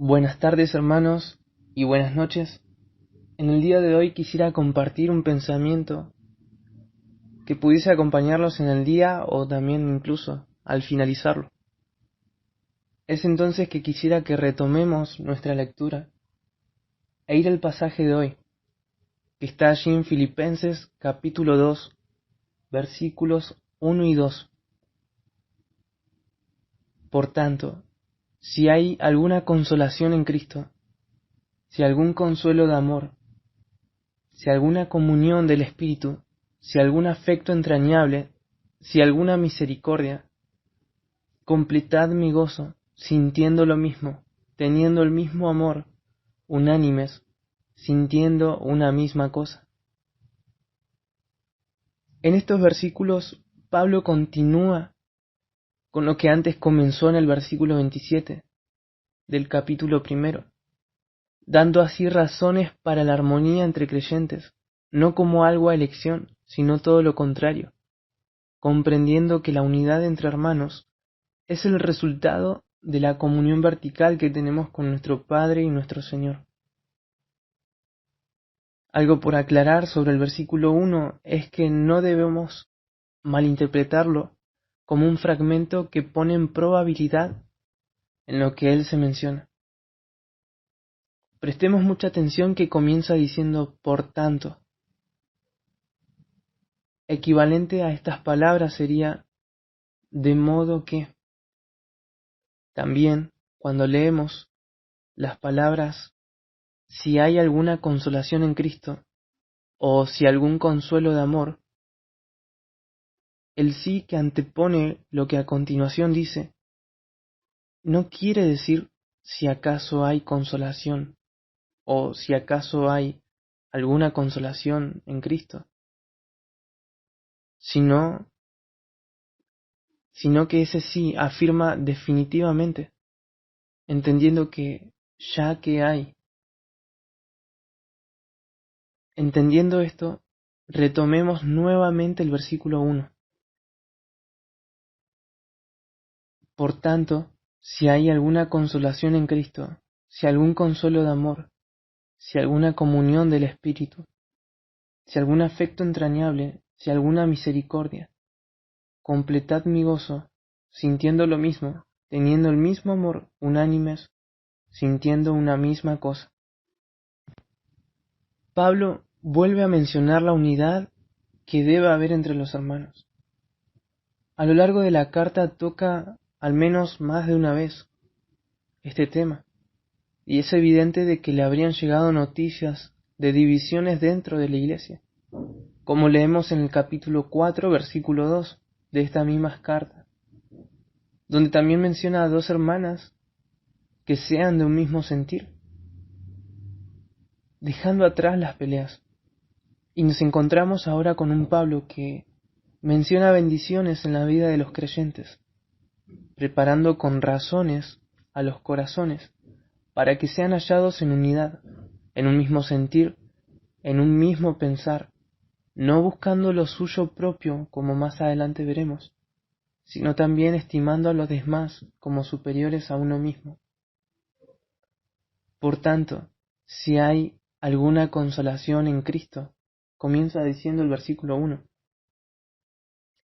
Buenas tardes, hermanos, y buenas noches. En el día de hoy quisiera compartir un pensamiento que pudiese acompañarlos en el día o también incluso al finalizarlo. Es entonces que quisiera que retomemos nuestra lectura e ir al pasaje de hoy, que está allí en Filipenses capítulo 2, versículos 1 y 2. Por tanto, si hay alguna consolación en Cristo, si algún consuelo de amor, si alguna comunión del Espíritu, si algún afecto entrañable, si alguna misericordia, completad mi gozo, sintiendo lo mismo, teniendo el mismo amor, unánimes, sintiendo una misma cosa. En estos versículos, Pablo continúa con lo que antes comenzó en el versículo 27 del capítulo 1, dando así razones para la armonía entre creyentes, no como algo a elección, sino todo lo contrario, comprendiendo que la unidad entre hermanos es el resultado de la comunión vertical que tenemos con nuestro Padre y nuestro Señor. Algo por aclarar sobre el versículo 1 es que no debemos malinterpretarlo como un fragmento que pone en probabilidad en lo que él se menciona. Prestemos mucha atención que comienza diciendo por tanto. Equivalente a estas palabras sería de modo que. También, cuando leemos las palabras si hay alguna consolación en Cristo o si algún consuelo de amor, el sí que antepone lo que a continuación dice no quiere decir si acaso hay consolación o si acaso hay alguna consolación en Cristo, sino que ese sí afirma definitivamente, entendiendo que ya que hay. Entendiendo esto, retomemos nuevamente el versículo 1. Por tanto, si hay alguna consolación en Cristo, si algún consuelo de amor, si alguna comunión del Espíritu, si algún afecto entrañable, si alguna misericordia, completad mi gozo, sintiendo lo mismo, teniendo el mismo amor, unánimes, sintiendo una misma cosa. Pablo vuelve a mencionar la unidad que debe haber entre los hermanos. A lo largo de la carta toca al menos más de una vez este tema, y es evidente de que le habrían llegado noticias de divisiones dentro de la iglesia, como leemos en el capítulo 4, versículo 2 de esta misma carta, donde también menciona a dos hermanas que sean de un mismo sentir, dejando atrás las peleas. Y nos encontramos ahora con un Pablo que menciona bendiciones en la vida de los creyentes, preparando con razones a los corazones para que sean hallados en unidad, en un mismo sentir, en un mismo pensar, no buscando lo suyo propio, como más adelante veremos, sino también estimando a los demás como superiores a uno mismo. Por tanto, si hay alguna consolación en Cristo, comienza diciendo el versículo 1.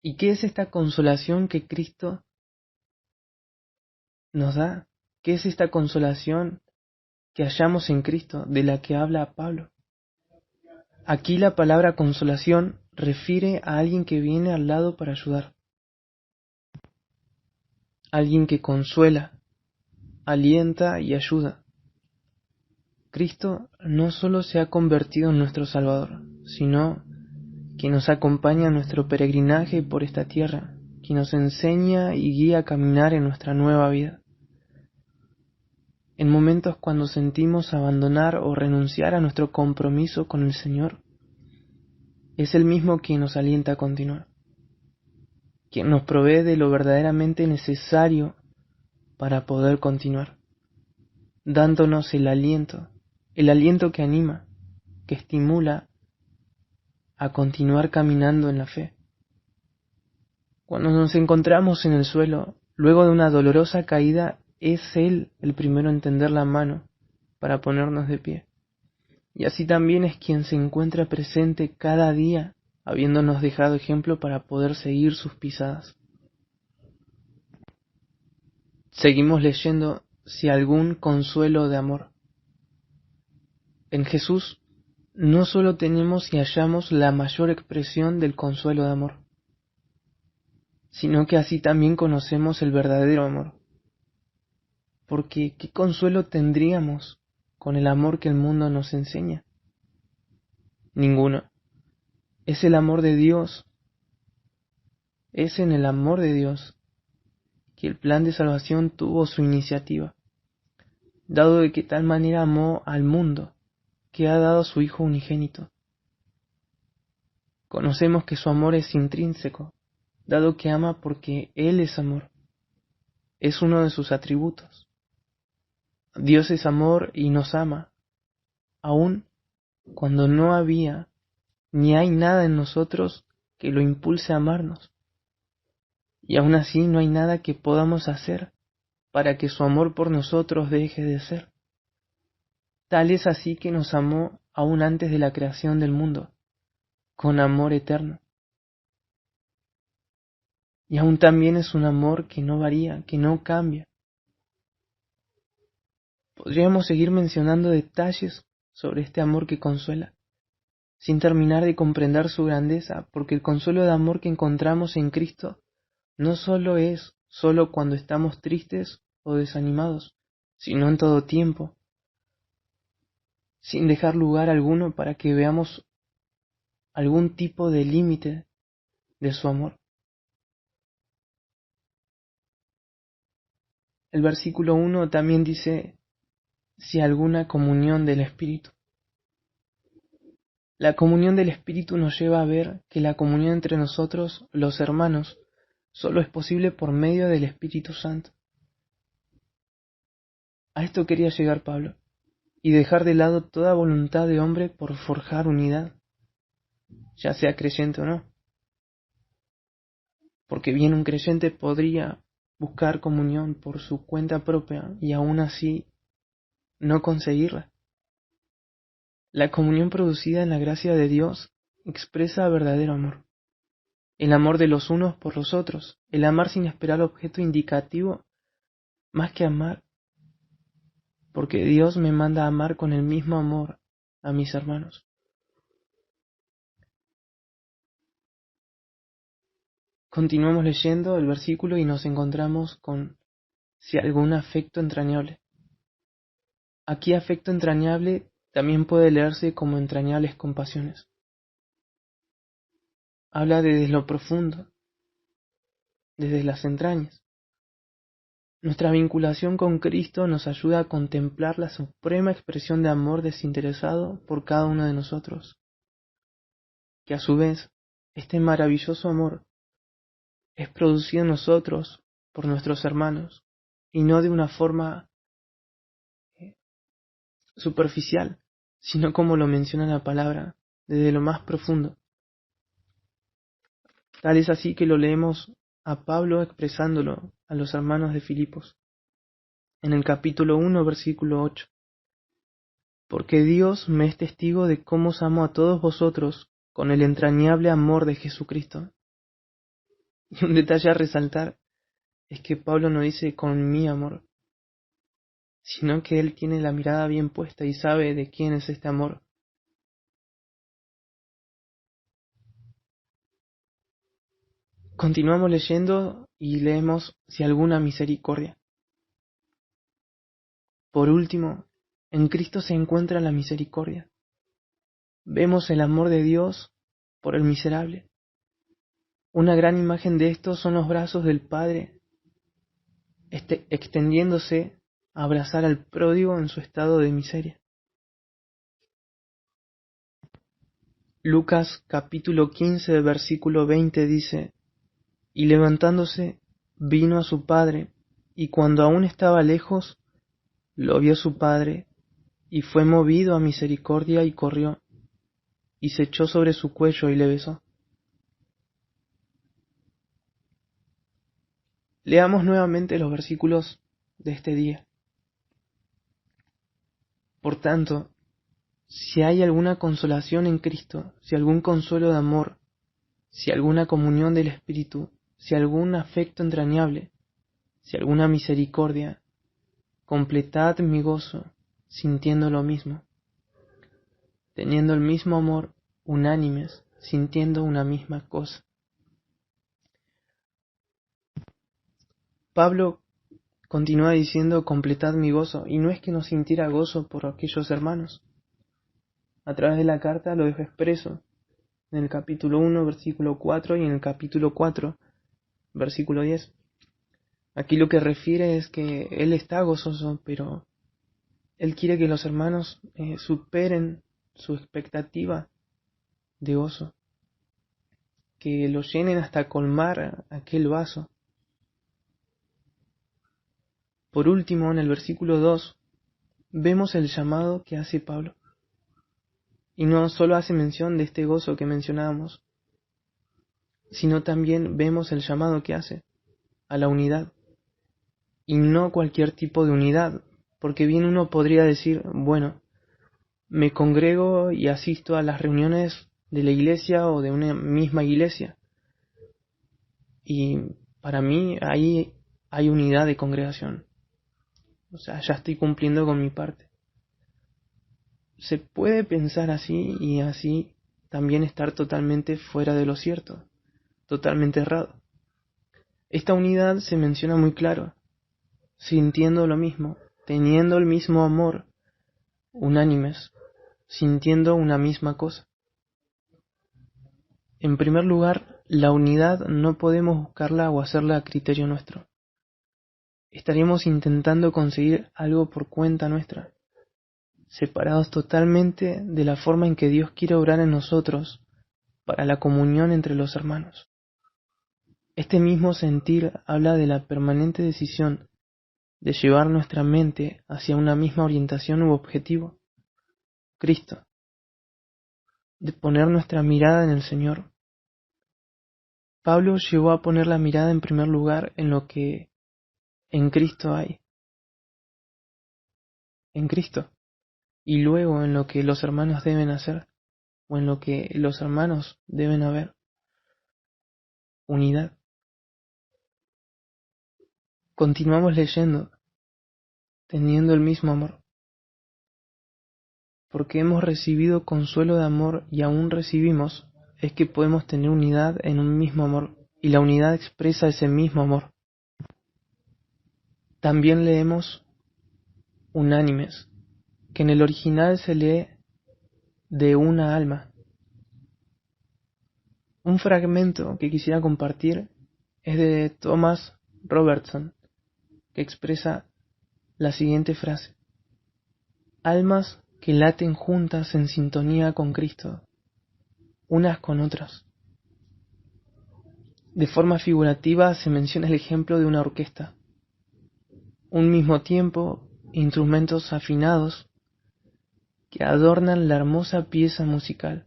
¿Y qué es esta consolación que Cristo nos da? ¿Qué es esta consolación que hallamos en Cristo, de la que habla Pablo? Aquí la palabra consolación refiere a alguien que viene al lado para ayudar, alguien que consuela, alienta y ayuda. Cristo no solo se ha convertido en nuestro Salvador, sino que nos acompaña en nuestro peregrinaje por esta tierra, que nos enseña y guía a caminar en nuestra nueva vida. En momentos cuando sentimos abandonar o renunciar a nuestro compromiso con el Señor, es Él mismo quien nos alienta a continuar, quien nos provee de lo verdaderamente necesario para poder continuar, dándonos el aliento que anima, que estimula a continuar caminando en la fe. Cuando nos encontramos en el suelo, luego de una dolorosa caída, es Él el primero en tender la mano para ponernos de pie. Y así también es quien se encuentra presente cada día, habiéndonos dejado ejemplo para poder seguir sus pisadas. Seguimos leyendo si algún consuelo de amor. En Jesús no solo tenemos y hallamos la mayor expresión del consuelo de amor, sino que así también conocemos el verdadero amor. Porque ¿qué consuelo tendríamos con el amor que el mundo nos enseña? Ninguno. Es el amor de Dios. Es en el amor de Dios que el plan de salvación tuvo su iniciativa, dado de que tal manera amó al mundo, que ha dado a su Hijo unigénito. Conocemos que su amor es intrínseco, dado que ama porque Él es amor. Es uno de sus atributos. Dios es amor y nos ama, aun cuando no había ni hay nada en nosotros que lo impulse a amarnos. Y aún así no hay nada que podamos hacer para que su amor por nosotros deje de ser. Tal es así que nos amó aún antes de la creación del mundo, con amor eterno. Y aún también es un amor que no varía, que no cambia. Podríamos seguir mencionando detalles sobre este amor que consuela, sin terminar de comprender su grandeza, porque el consuelo de amor que encontramos en Cristo no solo es solo cuando estamos tristes o desanimados, sino en todo tiempo, sin dejar lugar alguno para que veamos algún tipo de límite de su amor. El versículo 1 también dice, si alguna comunión del Espíritu. La comunión del Espíritu nos lleva a ver que la comunión entre nosotros, los hermanos, solo es posible por medio del Espíritu Santo. A esto quería llegar Pablo, y dejar de lado toda voluntad de hombre por forjar unidad, ya sea creyente o no. Porque bien un creyente podría buscar comunión por su cuenta propia y aún así no conseguirla. La comunión producida en la gracia de Dios expresa verdadero amor. El amor de los unos por los otros, el amar sin esperar objeto indicativo, más que amar, porque Dios me manda a amar con el mismo amor a mis hermanos. Continuamos leyendo el versículo y nos encontramos con si algún afecto entrañable. Aquí afecto entrañable también puede leerse como entrañables compasiones. Habla desde lo profundo, desde las entrañas. Nuestra vinculación con Cristo nos ayuda a contemplar la suprema expresión de amor desinteresado por cada uno de nosotros, que a su vez, este maravilloso amor es producido en nosotros por nuestros hermanos, y no de una forma superficial, sino como lo menciona la palabra, desde lo más profundo. Tal es así que lo leemos a Pablo expresándolo a los hermanos de Filipos, en el capítulo 1, versículo 8. Porque Dios me es testigo de cómo os amo a todos vosotros con el entrañable amor de Jesucristo. Y un detalle a resaltar es que Pablo no dice con mi amor, sino que él tiene la mirada bien puesta y sabe de quién es este amor. Continuamos leyendo y leemos si alguna misericordia. Por último, en Cristo se encuentra la misericordia. Vemos el amor de Dios por el miserable. Una gran imagen de esto son los brazos del Padre extendiéndose a abrazar al pródigo en su estado de miseria. Lucas capítulo 15 versículo 20 dice, y levantándose vino a su padre, y cuando aún estaba lejos, lo vio su padre, y fue movido a misericordia y corrió, y se echó sobre su cuello y le besó. Leamos nuevamente los versículos de este día. Por tanto, si hay alguna consolación en Cristo, si algún consuelo de amor, si alguna comunión del Espíritu, si algún afecto entrañable, si alguna misericordia, completad mi gozo, sintiendo lo mismo, teniendo el mismo amor, unánimes, sintiendo una misma cosa. Pablo continúa diciendo completad mi gozo, y no es que no sintiera gozo por aquellos hermanos. A través de la carta lo dejo expreso en el capítulo 1, versículo 4 y en el capítulo 4, versículo 10. Aquí lo que refiere es que él está gozoso, pero él quiere que los hermanos superen su expectativa de gozo, que lo llenen hasta colmar aquel vaso. Por último, en el versículo 2, vemos el llamado que hace Pablo. Y no solo hace mención de este gozo que mencionábamos, sino también vemos el llamado que hace a la unidad. Y no cualquier tipo de unidad, porque bien uno podría decir, bueno, me congrego y asisto a las reuniones de la iglesia o de una misma iglesia. Y para mí ahí hay unidad de congregación. O sea, ya estoy cumpliendo con mi parte. Se puede pensar así y así también estar totalmente fuera de lo cierto, totalmente errado. Esta unidad se menciona muy claro, sintiendo lo mismo, teniendo el mismo amor, unánimes, sintiendo una misma cosa. En primer lugar, la unidad no podemos buscarla o hacerla a criterio nuestro. Estaríamos intentando conseguir algo por cuenta nuestra, separados totalmente de la forma en que Dios quiere obrar en nosotros para la comunión entre los hermanos. Este mismo sentir habla de la permanente decisión de llevar nuestra mente hacia una misma orientación u objetivo, Cristo, de poner nuestra mirada en el Señor. Pablo llegó a poner la mirada en primer lugar en lo que en Cristo hay, en Cristo, y luego en lo que los hermanos deben hacer, o en lo que los hermanos deben haber, unidad. Continuamos leyendo, teniendo el mismo amor, porque hemos recibido consuelo de amor y aún recibimos, es que podemos tener unidad en un mismo amor, y la unidad expresa ese mismo amor. También leemos unánimes, que en el original se lee de una alma. Un fragmento que quisiera compartir es de Thomas Robertson, que expresa la siguiente frase: almas que laten juntas en sintonía con Cristo, unas con otras. De forma figurativa se menciona el ejemplo de una orquesta. Un mismo tiempo, instrumentos afinados que adornan la hermosa pieza musical.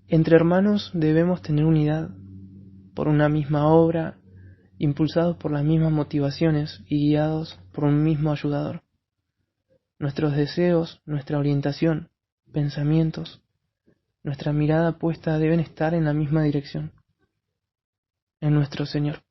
Entre hermanos debemos tener unidad por una misma obra, impulsados por las mismas motivaciones y guiados por un mismo ayudador. Nuestros deseos, nuestra orientación, pensamientos, nuestra mirada puesta deben estar en la misma dirección, en nuestro Señor.